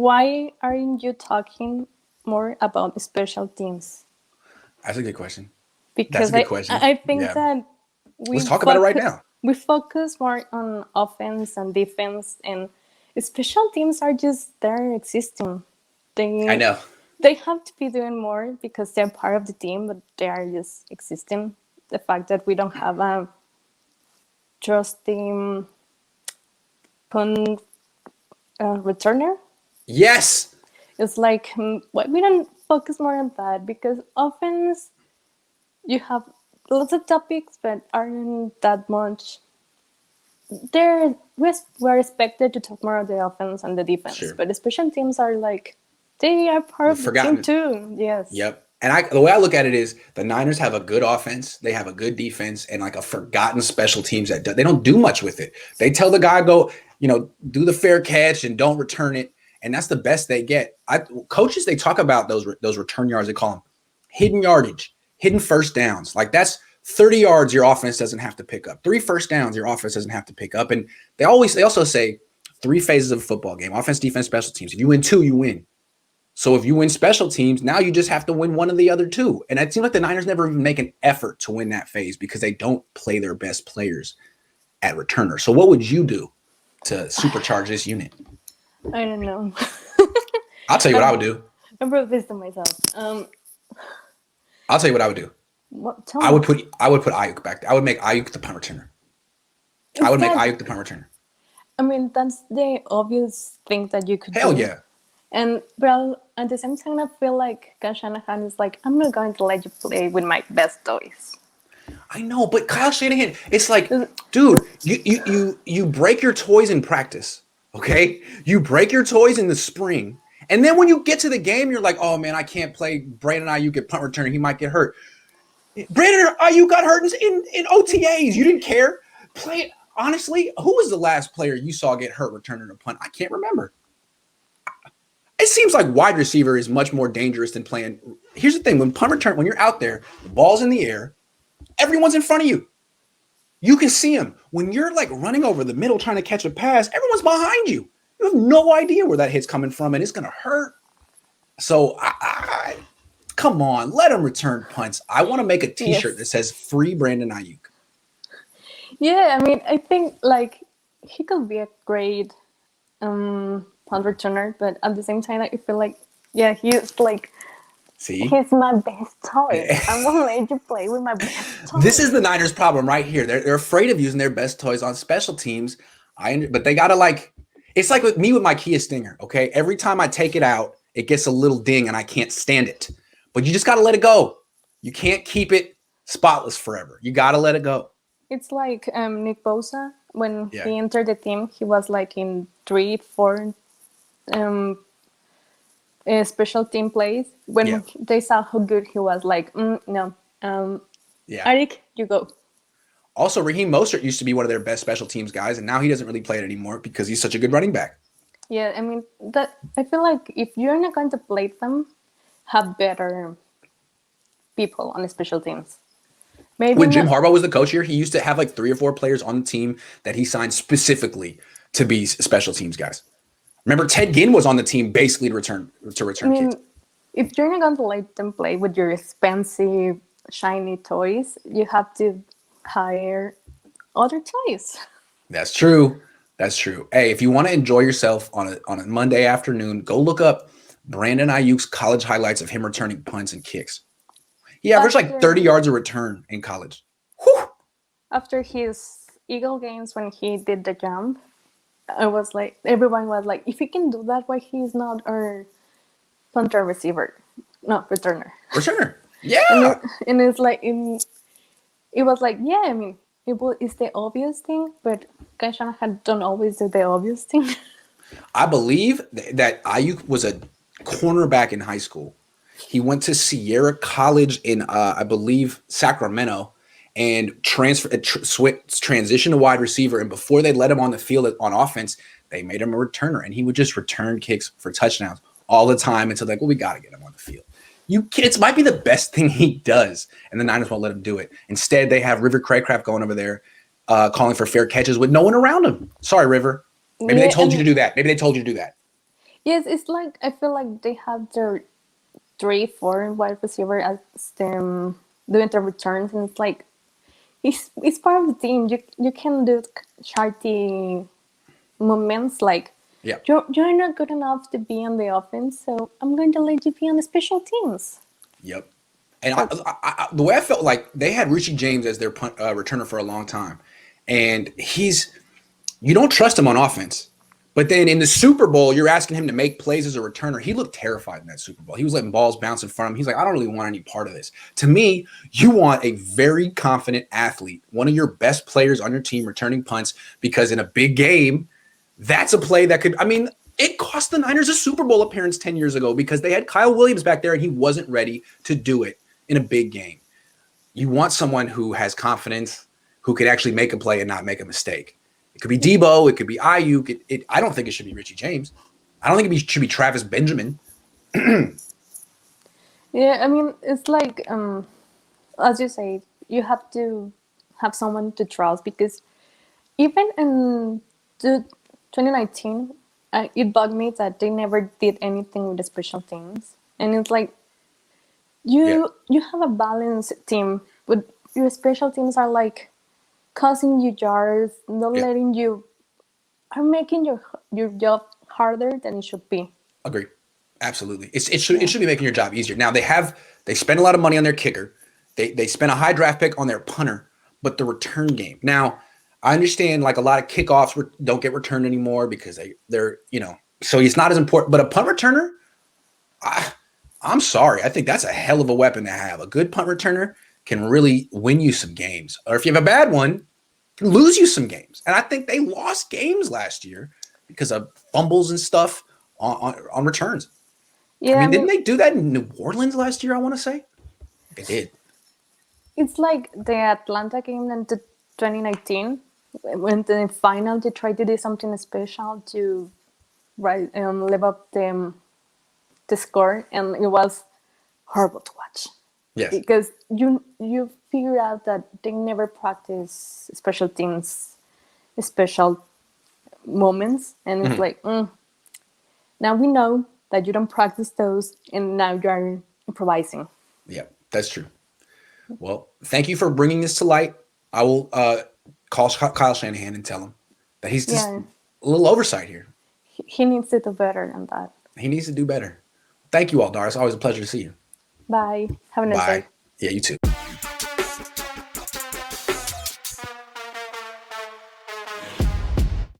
Why aren't you talking more about special teams? That's a good question. That's a Because good I question. I think Yeah. that Let's talk about it right now. we focus more on offense and defense, and special teams are just there existing. I They know. they have to be doing more because they're part of the team, but they are just existing. The fact that we don't have a trusting punt returner, Yes. it's like why we don't focus more on that, because offense you have lots of topics but aren't that much there. We're expected to talk more of the offense and the defense, Sure. but the special teams are like they are part We've of the team forgotten. too. Yes. Yep. And the way I look at it is the Niners have a good offense, they have a good defense, and like a forgotten special teams they don't do much with it. They tell the guy go, do the fair catch and don't return it, and that's the best they get. Coaches, they talk about those return yards. They call them hidden yardage, hidden first downs. Like that's 30 yards your offense doesn't have to pick up. 3 first downs your offense doesn't have to pick up. And they also say 3 phases of a football game: offense, defense, special teams. If you win 2, you win. So if you win special teams, now you just have to win one of the other 2. And it seems like the Niners never even make an effort to win that phase because they don't play their best players at returner. So what would you do to supercharge this unit? I don't know. I'll tell you what I would do. I brought this to myself. I'll tell you what I would do. What, tell I me. would put Ayuk back there. I would make Ayuk the punt returner. I Is would make that, Ayuk the punt returner. I mean, that's the obvious thing that you could Hell do. yeah. And but at the same time, I feel like Kyle Shanahan is like, I'm not going to let you play with my best toys. I know, but Kyle Shanahan, it's like, dude, you break your toys in practice, okay? You break your toys in the spring, and then when you get to the game, you're like, oh man, I can't play Brandon Ayuk at punt returner. He might get hurt. Brandon Ayuk got hurt in OTAs. You didn't care. Play it. Honestly, who was the last player you saw get hurt returning a punt? I can't remember. It seems like wide receiver is much more dangerous than playing. Here's the thing: when punt return, when you're out there, the ball's in the air, everyone's in front of you. You can see them. When you're like running over the middle trying to catch a pass, everyone's behind you. You have no idea where that hit's coming from, and it's gonna hurt. So, come on, let him return punts. I want to make a T-shirt Yes. that says "Free Brandon Ayuk." Yeah, I mean, I think like he could be a great punt returner, but at the same time, I feel like, yeah, he's like, See, he's my best toy. I won't let you play with my best toy. this is the Niners' problem right here. They're afraid of using their best toys on special teams. But they gotta like. It's like with me with my Kia Stinger. Okay, every time I take it out, it gets a little ding, and I can't stand it. But you just gotta let it go. You can't keep it spotless forever. You gotta let it go. It's like Nick Bosa, when Yeah. he entered the team, he was like in 3, 4 um, special team plays. When Yeah. they saw how good he was, like, no, Yeah. Eric, you go. Also, Raheem Mostert used to be one of their best special teams guys, and now he doesn't really play it anymore because he's such a good running back. Yeah, I mean, that I feel like if you're not going to play them, have better people on the special teams. Maybe When Jim not. Harbaugh was the coach here, he used to have like 3 or 4 players on the team that he signed specifically to be special teams guys. Remember, Ted Ginn was on the team basically to return I mean, kicks. if you're not going to let them play with your expensive, shiny toys, you have to hire other toys. That's true. That's true. Hey, if you want to enjoy yourself on a Monday afternoon, go look up Brandon Ayuk's college highlights of him returning punts and kicks. He averaged like 30 After yards a return in college. Whew. after his Eagle games, when he did the jump, I was like, everyone was like, if he can do that, why he's not our punter receiver, no returner. Returner. And Yeah. and it's like it was like, yeah, I mean, it's the obvious thing, but Kai Shanahan don't always do the obvious thing. I believe that Ayuk was a cornerback in high school. He went to Sierra College in, I believe, Sacramento, and transitioned to wide receiver. And before they let him on the field on offense, they made him a returner, and he would just return kicks for touchdowns all the time until like, well, we got to get him on the field. It might be the best thing he does, and the Niners won't let him do it. Instead, they have River Craycraft going over there, calling for fair catches with no one around him. Sorry, River. Maybe they Yeah, told you to do that. Maybe they told you to do that. Yes, it's like I feel like they have their 3, 4 wide receiver as them doing the returns, and it's like it's part of the team. You can do charity moments like Yeah. you're not good enough to be on the offense, so I'm going to let you be on the special teams. Yep. And So the way I felt like they had Richie James as their returner for a long time, and you don't trust him on offense. But then in the Super Bowl, you're asking him to make plays as a returner. He looked terrified in that Super Bowl. He was letting balls bounce in front of him. He's like, I don't really want any part of this. To me, you want a very confident athlete, one of your best players on your team returning punts, because in a big game, that's a play that could, I mean, it cost the Niners a Super Bowl appearance 10 years ago because they had Kyle Williams back there and he wasn't ready to do it in a big game. You want someone who has confidence, who could actually make a play and not make a mistake. It could be Debo. It could be Ayuk. I don't think it should be Richie James. I don't think it should be Travis Benjamin. yeah, I mean it's like as you say, you have to have someone to trust because even in 2019, it bugged me that they never did anything with the special teams, and it's like Yeah, you have a balanced team, but your special teams are like causing you jars, not yeah, letting you, are making your job harder than it should be. agree. Absolutely. It Yeah. should be making your job easier. Now they spend a lot of money on their kicker. They spent a high draft pick on their punter, but the return game. Now, I understand like a lot of kickoffs don't get returned anymore because they're so it's not as important. But a punt returner, I'm sorry. I think that's a hell of a weapon to have. A good punt returner can really win you some games. Or if you have a bad one, can lose you some games. And I think they lost games last year because of fumbles and stuff on returns. I Yeah, I mean, didn't mean, they do that in New Orleans last year? I want to say they did. it's like the Atlanta game in 2019 when the final they tried to do something special to live up the score, and it was horrible to watch Yes. because you figure out that they never practice special teams, special moments, and it's Mhm. like now we know that you don't practice those, and now you're improvising. Yeah, that's true. Well, thank you for bringing this to light. I will call Kyle Shanahan and tell him that he's just Yeah, a little oversight here. he needs to do better than that. He needs to do better. Thank you all, Dar. It's always a pleasure to see you. Bye. Have a nice day. Bye. Yeah, you too.